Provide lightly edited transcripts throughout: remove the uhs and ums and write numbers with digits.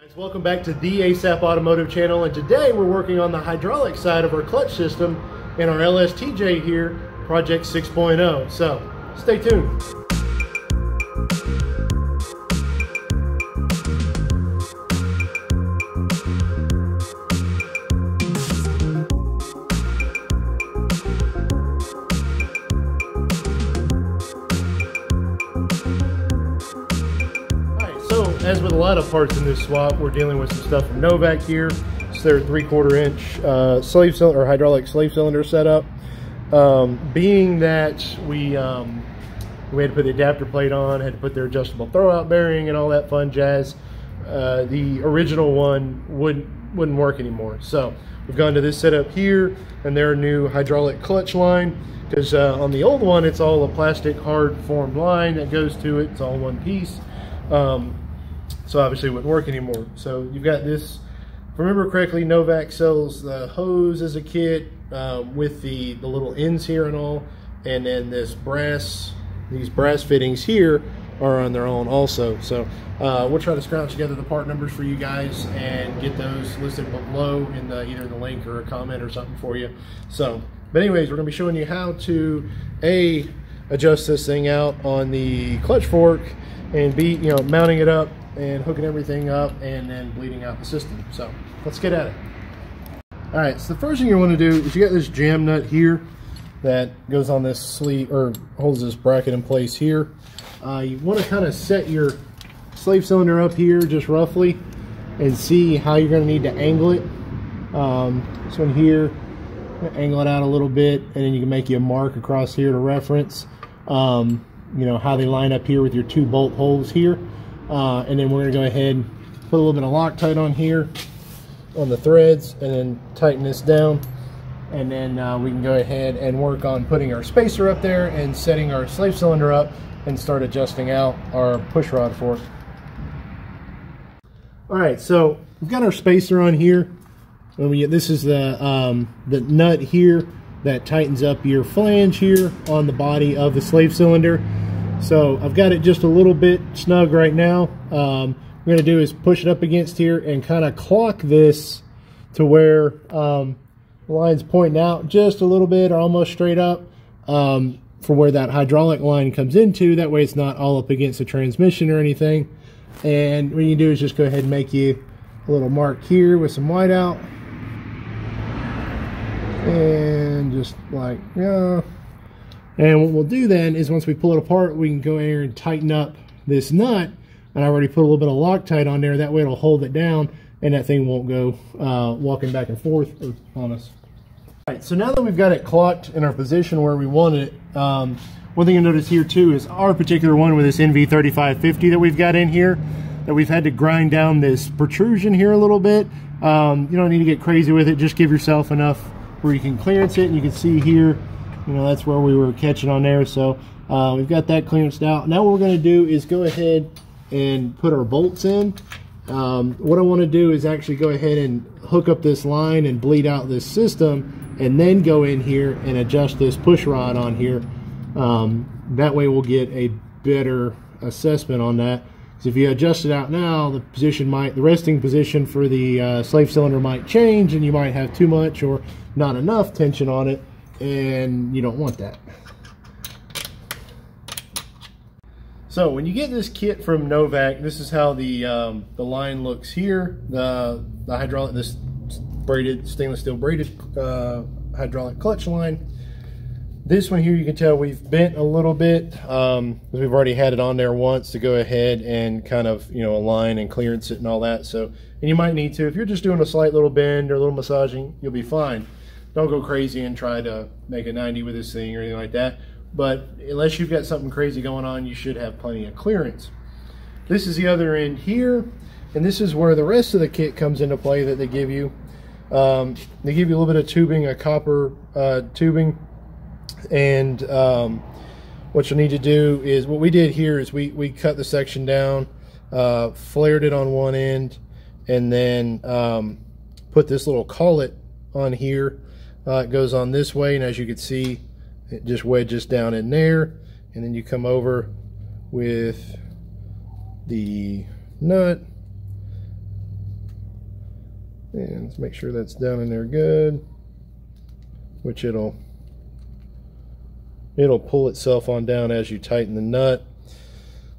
Guys, welcome back to the ASAP Automotive channel, and today we're working on the hydraulic side of our clutch system in our LSTJ here, Project 6.0. So stay tuned. As with a lot of parts in this swap, we're dealing with some stuff from Novak here. It's their 3/4 inch slave cylinder or hydraulic slave cylinder setup. Being that we had to put the adapter plate on, had to put their adjustable throwout bearing and all that fun jazz, the original one wouldn't work anymore. So we've gone to this setup here and their new hydraulic clutch line, because on the old one it's all a plastic hard formed line that goes to it. It's all one piece. So obviously it wouldn't work anymore. So you've got this, if I remember correctly, Novak sells the hose as a kit with the little ends here and all, and then these brass fittings here are on their own also. So we'll try to scrounge together the part numbers for you guys and get those listed below in either the link or a comment or something for you. So, but anyways, we're gonna be showing you how to adjust this thing out on the clutch fork, and mounting it up and hooking everything up and then bleeding out the system. So let's get at it. All right, so the first thing you want to do is you got this jam nut here that goes on this sleeve or holds this bracket in place here. You want to kind of set your slave cylinder up here just roughly and see how you're going to need to angle it. This one here, angle it out a little bit, and then you can make you a mark across here to reference you know how they line up here with your 2 bolt holes here. And then we're going to go ahead and put a little bit of Loctite on here on the threads and then tighten this down, and then we can go ahead and work on putting our spacer up there and setting our slave cylinder up and start adjusting out our push rod fork. Alright, so we've got our spacer on here. This is the nut here that tightens up your flange here on the body of the slave cylinder. So I've got it just a little bit snug right now. What we're going to do is push it up against here and kind of clock this to where the line's pointing out just a little bit or almost straight up for where that hydraulic line comes into. That way it's not all up against the transmission or anything. And what you do is just go ahead and make you a little mark here with some whiteout. And just like, yeah. And what we'll do then is once we pull it apart, we can go here and tighten up this nut. And I already put a little bit of Loctite on there. That way it'll hold it down and that thing won't go walking back and forth on us. All right, so now that we've got it clocked in our position where we want it, one thing you'll notice here too is our particular one with this NV3550 that we've got in here, that we've had to grind down this protrusion here a little bit. You don't need to get crazy with it. Just give yourself enough where you can clearance it, and you can see here, you know, that's where we were catching on there. So we've got that clearanced out. Now what we're going to do is go ahead and put our bolts in. What I want to do is actually go ahead and hook up this line and bleed out this system, and then go in here and adjust this push rod on here. That way we'll get a better assessment on that. So if you adjust it out now, the resting position for the slave cylinder might change, and you might have too much or not enough tension on it, and you don't want that. So when you get this kit from Novak, this is how the line looks here. The hydraulic, this braided stainless steel braided hydraulic clutch line. This one here, you can tell we've bent a little bit because we've already had it on there once to go ahead and kind of, you know, align and clearance it and all that. So, and you might need to, if you're just doing a slight little bend or a little massaging, you'll be fine. Don't go crazy and try to make a 90 with this thing or anything like that. But unless you've got something crazy going on, you should have plenty of clearance. This is the other end here, and this is where the rest of the kit comes into play that they give you. They give you a little bit of tubing, a copper tubing. And what you'll need to do is, what we did here is we cut the section down, flared it on one end, and then put this little collet on here. It goes on this way, and as you can see, it just wedges down in there, and then you come over with the nut And let's make sure that's down in there good, which it'll pull itself on down as you tighten the nut.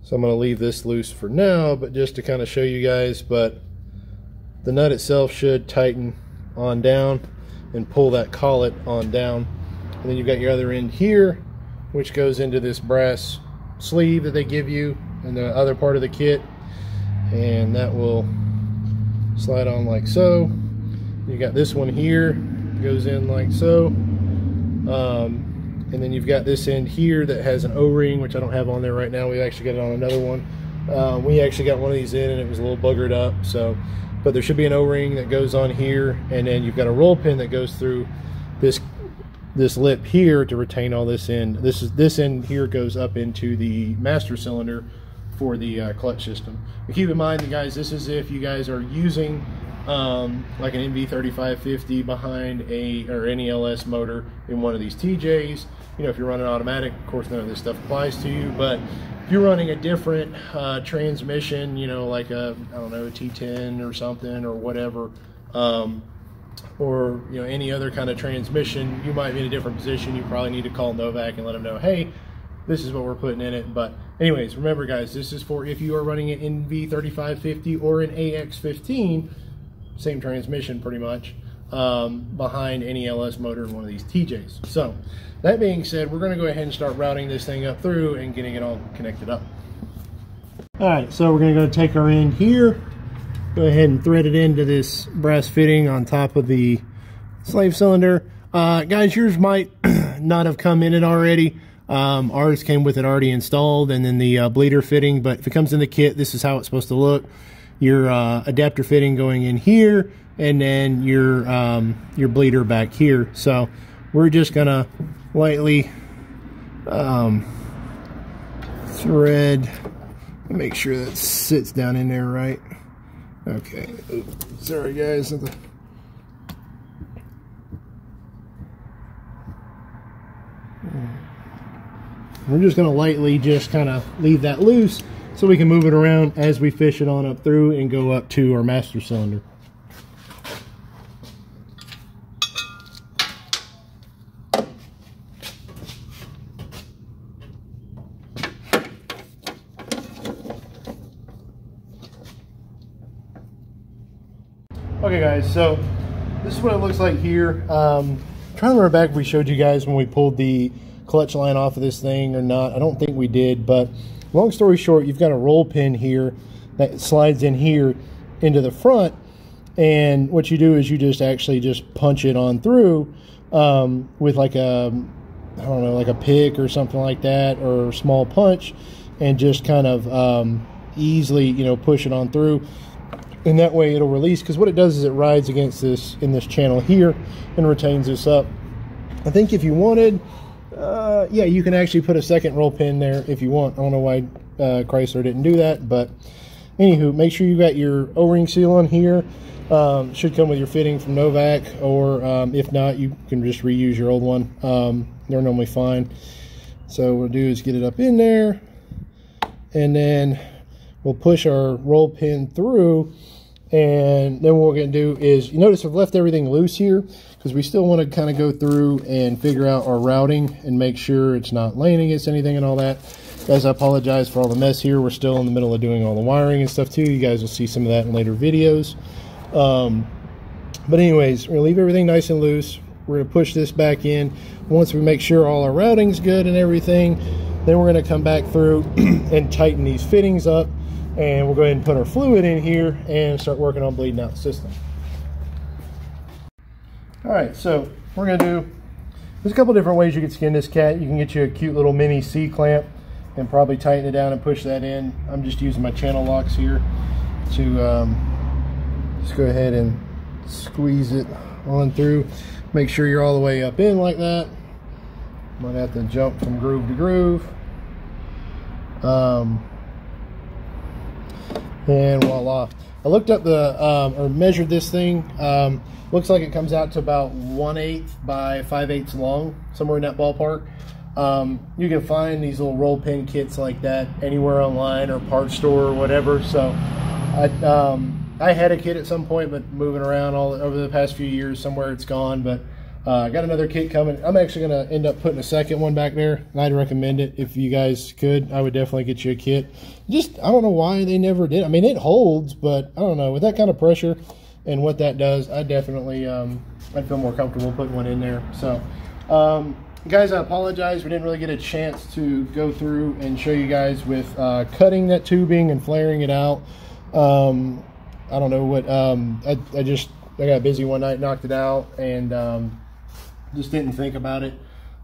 So I'm going to leave this loose for now, but just to kind of show you guys, but the nut itself should tighten on down and pull that collet on down. And then you've got your other end here, which goes into this brass sleeve that they give you in the other part of the kit, and that will slide on like so. You got this one here, goes in like so, and then you've got this end here that has an O-ring, which I don't have on there right now. We actually got it on another one. We actually got one of these in and it was a little buggered up, so, but there should be an O-ring that goes on here, and then you've got a roll pin that goes through this lip here to retain all this end. This end here goes up into the master cylinder for the clutch system. But keep in mind, guys, this is if you guys are using like an NV3550 behind any LS motor in one of these TJs. You know, if you're running automatic, of course none of this stuff applies to you, but if you're running a different transmission, you know, like a, I don't know, a T10 or something or whatever, or you know, any other kind of transmission, you might be in a different position. You probably need to call Novak and let them know, hey, this is what we're putting in it. But anyways, remember guys, this is for if you are running an NV3550 or an AX15, same transmission pretty much, behind any LS motor in one of these TJs. So that being said, we're going to go ahead and start routing this thing up through and getting it all connected up. All right, so we're going to go take our end here, go ahead and thread it into this brass fitting on top of the slave cylinder. Guys, yours might not have come in it already. Ours came with it already installed, and then the bleeder fitting, but if it comes in the kit, this is how it's supposed to look. Your adapter fitting going in here, and then your bleeder back here. So we're just gonna lightly thread, make sure that sits down in there right. Okay, oops, sorry guys. We're just gonna lightly just kind of leave that loose so we can move it around as we fish it on up through and go up to our master cylinder. Okay guys, so this is what it looks like here. Trying to remember back if we showed you guys when we pulled the clutch line off of this thing or not. I don't think we did, but long story short, you've got a roll pin here that slides in here into the front, and what you do is you just actually just punch it on through with like a, I don't know, like a pick or something like that, or a small punch, and just kind of easily, you know, push it on through. And that way it'll release, because what it does is it rides against this in this channel here and retains this up. I think if you wanted, yeah, you can actually put a second roll pin there if you want. I don't know why Chrysler didn't do that, but anywho, make sure you got your O-ring seal on here. Should come with your fitting from Novak, or if not, you can just reuse your old one. They're normally fine. So what we'll do is get it up in there, and then we'll push our roll pin through, and then what we're going to do is, you notice I've left everything loose here because we still want to kind of go through and figure out our routing and make sure it's not laying against anything and all that. Guys, I apologize for all the mess here. We're still in the middle of doing all the wiring and stuff too. You guys will see some of that in later videos. But anyways, we're going to leave everything nice and loose. We're going to push this back in. Once we make sure all our routing's good and everything, then we're going to come back through and tighten these fittings up. And we'll go ahead and put our fluid in here and start working on bleeding out the system. All right, so we're going to do, there's a couple different ways you can skin this cat. You can get you a cute little mini C-clamp and probably tighten it down and push that in. I'm just using my channel locks here to just go ahead and squeeze it on through. Make sure you're all the way up in like that. Might have to jump from groove to groove. And voila. I looked up the, or measured this thing. Looks like it comes out to about 1/8 by 5/8 long, somewhere in that ballpark. You can find these little roll pin kits like that anywhere online or parts store or whatever. So I had a kit at some point, but moving around all over the past few years, somewhere it's gone. But I got another kit coming. I'm actually going to end up putting a second one back there, and I'd recommend it if you guys could. I would definitely get you a kit. Just, I don't know why they never did. I mean, it holds, but I don't know. With that kind of pressure and what that does, I definitely, I'd feel more comfortable putting one in there. So, guys, I apologize. We didn't really get a chance to go through and show you guys with cutting that tubing and flaring it out. I don't know what, I got busy one night, knocked it out, and just didn't think about it.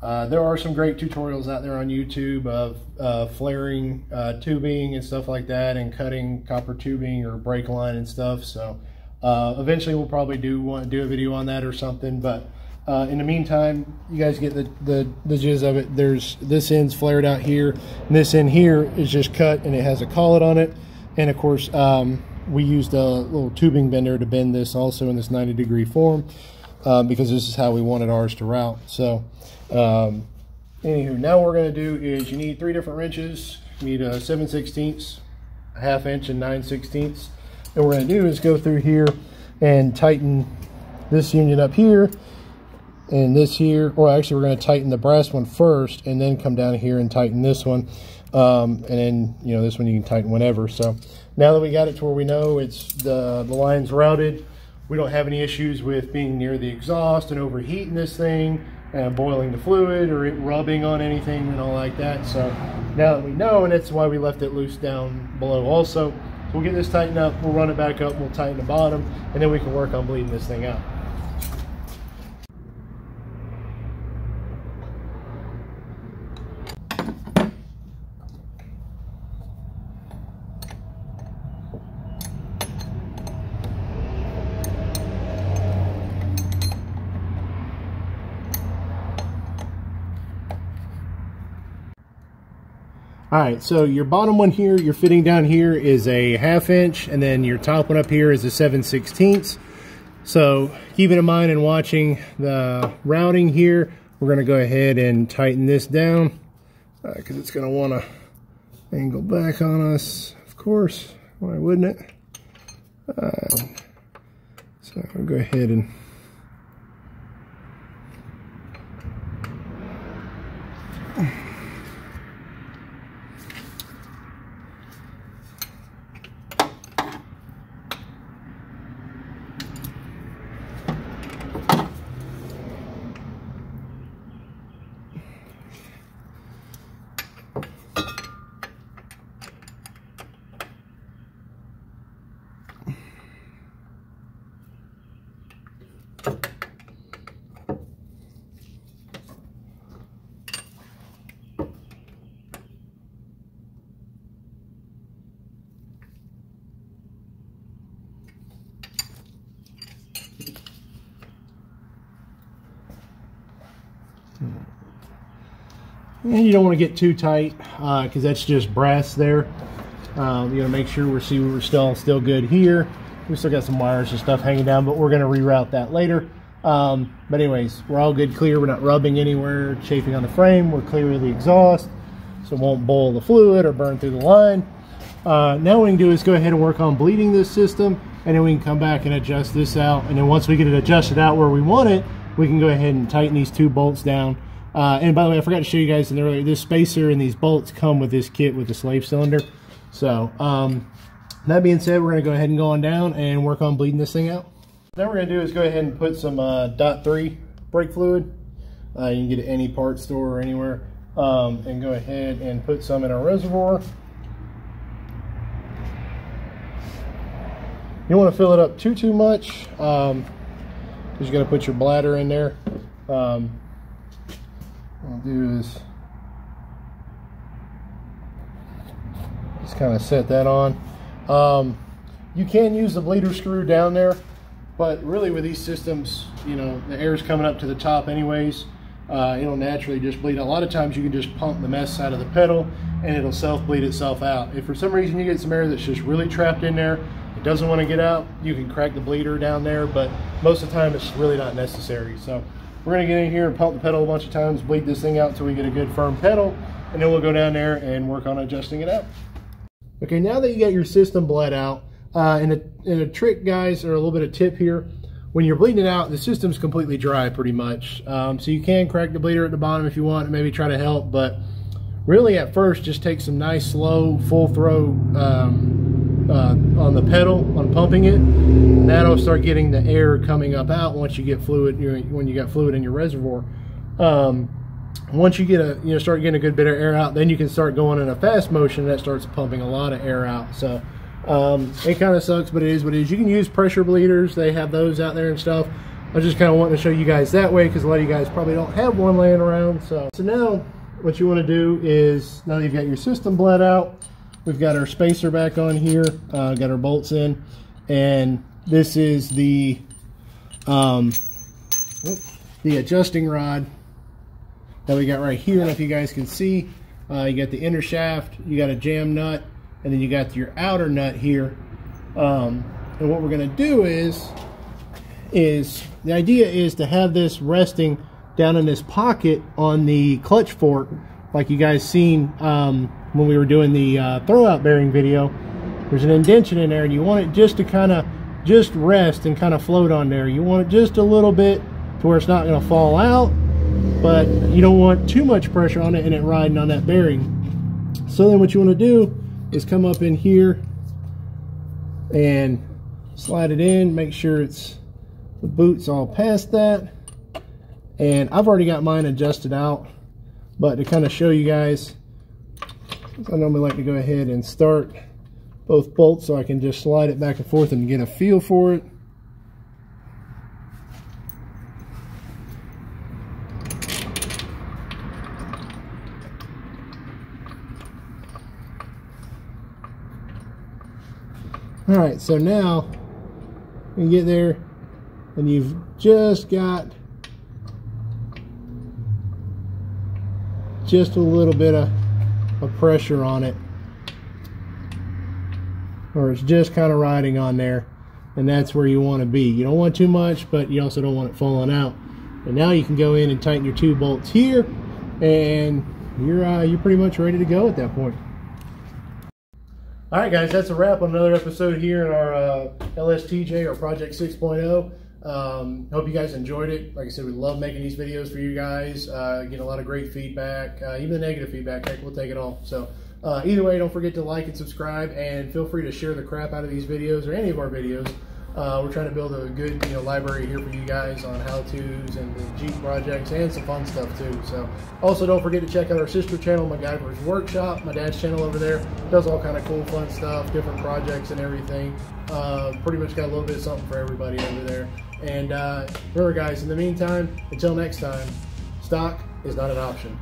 There are some great tutorials out there on YouTube of flaring tubing and stuff like that, and cutting copper tubing or brake line and stuff. So eventually we'll probably do a video on that or something. But in the meantime, you guys get the gist of it. There's this end's flared out here, and this end here is just cut, and it has a collet on it. And of course, we used a little tubing bender to bend this also in this 90-degree form. Because this is how we wanted ours to route. So anywho, now what we're going to do is you need 3 different wrenches. You need a 7/16, a 1/2 inch, and 9/16. And what we're going to do is go through here and tighten this union up here and this here. Or actually, we're going to tighten the brass one first and then come down here and tighten this one. And then, you know, this one you can tighten whenever. So now that we got it to where we know it's the line's routed, we don't have any issues with being near the exhaust and overheating this thing and boiling the fluid or it rubbing on anything and all like that. So now that we know, and that's why we left it loose down below also. So we'll get this tightened up, we'll run it back up, we'll tighten the bottom, and then we can work on bleeding this thing out. All right, so your bottom one here, your fitting down here is a 1/2 inch, and then your top one up here is a 7/16. So keeping in mind and watching the routing here, we're gonna go ahead and tighten this down because it's gonna wanna angle back on us, of course. Why wouldn't it? So I'll go ahead and and you don't want to get too tight because that's just brass there. You know, make sure we're still good here. We still got some wires and stuff hanging down, but we're going to reroute that later. But anyways, we're all good, clear. We're not rubbing anywhere, chafing on the frame. We're clear of the exhaust, so it won't boil the fluid or burn through the line. Now what we can do is go ahead and work on bleeding this system, and then we can come back and adjust this out. And then once we get it adjusted out where we want it, we can go ahead and tighten these 2 bolts down. And by the way, I forgot to show you guys earlier, this spacer and these bolts come with this kit with the slave cylinder. So that being said, we're going to go ahead and go on down and work on bleeding this thing out. Now what we're going to do is go ahead and put some .3 brake fluid. You can get it at any parts store or anywhere. And go ahead and put some in our reservoir. You don't want to fill it up too much. Because you're going to put your bladder in there. What I'll do is just kind of set that on. You can use the bleeder screw down there, but really with these systems, you know, the air's coming up to the top anyways. It'll naturally just bleed. A lot of times you can just pump the mess out of the pedal and it'll self-bleed itself out. If for some reason you get some air that's just really trapped in there, it doesn't want to get out, you can crack the bleeder down there, but most of the time it's really not necessary. So we're going to get in here and pump the pedal a bunch of times, bleed this thing out until we get a good firm pedal, and then we'll go down there and work on adjusting it out. Okay, now that you got your system bled out, And a trick, guys, or a little bit of tip here. When you're bleeding it out, the system's completely dry pretty much. So you can crack the bleeder at the bottom if you want and maybe try to help, but really at first just take some nice slow full throw on the pedal on pumping it, and that'll start getting the air coming up out once you get fluid, when you got fluid in your reservoir. Once you get start getting a good bit of air out, then you can start going in a fast motion. That starts pumping a lot of air out. So it kind of sucks, but it is what it is. You can use pressure bleeders. They have those out there and stuff. I was just kind of wanting to show you guys that way because a lot of you guys probably don't have one laying around. So now what you want to do is, now that you've got your system bled out, we've got our spacer back on here, got our bolts in, and this is the adjusting rod that we got right here. And if you guys can see, you got the inner shaft, you got a jam nut, and then you got your outer nut here. And what we're going to do is the idea is to have this resting down in this pocket on the clutch fork, like you guys seen when we were doing the throwout bearing video. There's an indentation in there, and you want it just to kind of just rest and kind of float on there. You want it just a little bit to where it's not going to fall out, but you don't want too much pressure on it and it riding on that bearing. So then what you want to do is come up in here and slide it in, make sure the boot's all past that. And I've already got mine adjusted out, but to kind of show you guys, I normally like to go ahead and start both bolts so I can just slide it back and forth and get a feel for it. Alright, so now you get there and you've just got just a little bit of pressure on it, or it's just kind of riding on there, and that's where you want to be. You don't want too much, but you also don't want it falling out. And now you can go in and tighten your two bolts here, and you're pretty much ready to go at that point. Alright guys, that's a wrap on another episode here in our LSTJ, or Project 6.0. Hope you guys enjoyed it. Like I said, we love making these videos for you guys. Get a lot of great feedback, even the negative feedback. Heck, we'll take it all. So either way, don't forget to like and subscribe, and feel free to share the crap out of these videos or any of our videos. We're trying to build a good library here for you guys on how-tos and the Jeep projects and some fun stuff too. So also don't forget to check out our sister channel, MacGyver's Workshop, my dad's channel over there. Does all kind of cool fun stuff, different projects and everything. Pretty much got a little bit of something for everybody over there. And remember guys, in the meantime, until next time, stock is not an option.